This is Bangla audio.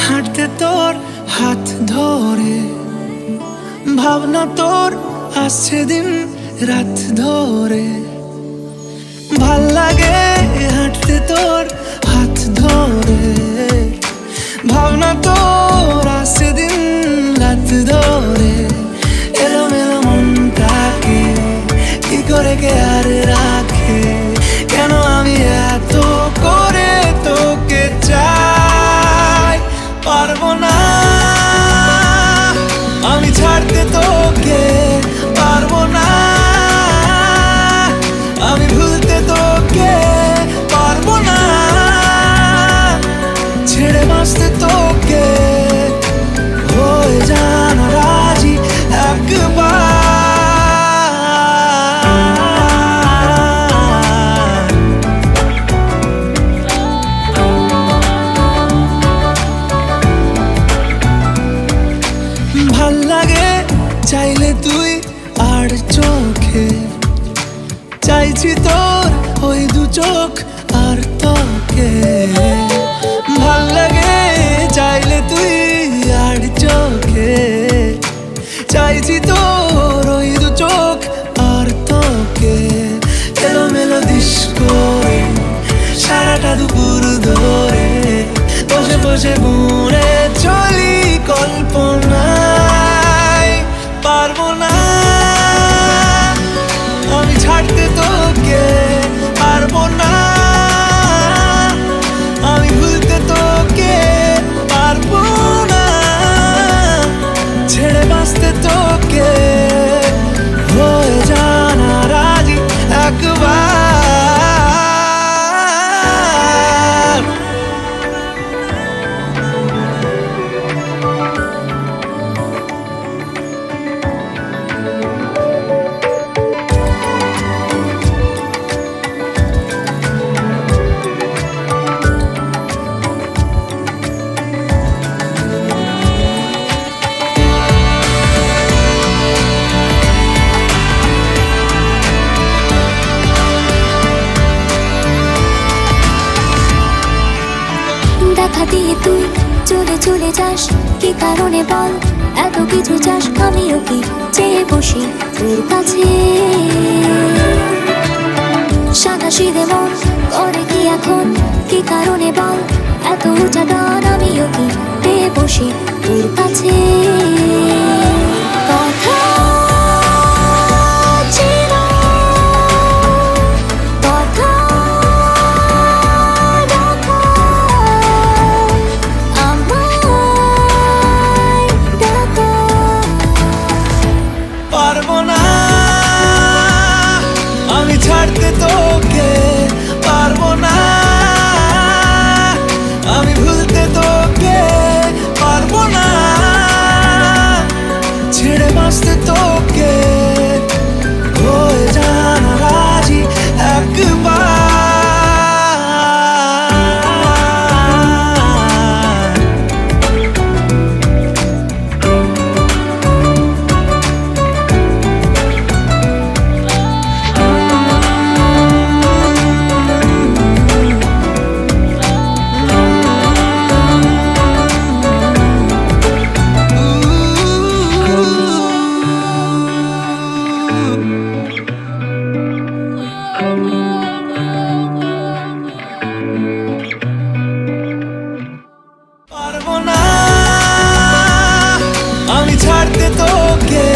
হাঁটতে তোর হাত ধরে, ভাবনা তোর আসছে দিন রাত ধরে। ভাল লাগে হাঁটতে তোর হাত ধরে, ভাবনা তোর আসছে দিন রাত ধরে। এলোমেলো মনটাকে কি করে কে আর রাখে, কেন আমি এত করে তোকে চাই। পারবো না আমি ছাড়তে তোকে, পারবো না আমি ভুলতে তোকে, পারবো না ছেড়ে বাঁচতে তোকে। হয়ে জানা রাজি একবার, ভাল লাগে চাইলে তুই আর চোখে, চাইছি তোর ওই দু চোখ আর তোকে। ভাল লাগে চাইলে তুই আর চোখে, চাইছি তোর ওই দু চোখ আর তোকে। এলোমেলো দিস করে সারাটা দুপুর ধরে, বসে বসে বুনে চলি কল্পনায়। পারবো না আমি ছাড়তে তোকে, পারবো না আমি ভুলতে তোকে, পারবো না ছেড়ে বাঁচতে তোকে। হয়ে জানা রাজি একবার, দেখা দিয়ে তুই চলে চলে যাস, কি কারণে বল এত কিছু চাস? আমিও কি চেয়ে বসি তোর কাছে, সাদা সিধে মন করে কি এখন? কি কারণে বল এত উঁচা টান? আমিও কি পেয়ে বসি তোর কাছে। কথা পারবো না আমি ছাড়তে তোকে, পারবো না আমি ভুলতে তোকে, পারবো না ছেড়ে বাঁচতে তোকে। হয়ে জানা রাজি একবার, পারবো না আমি ছাড়তে তোকে,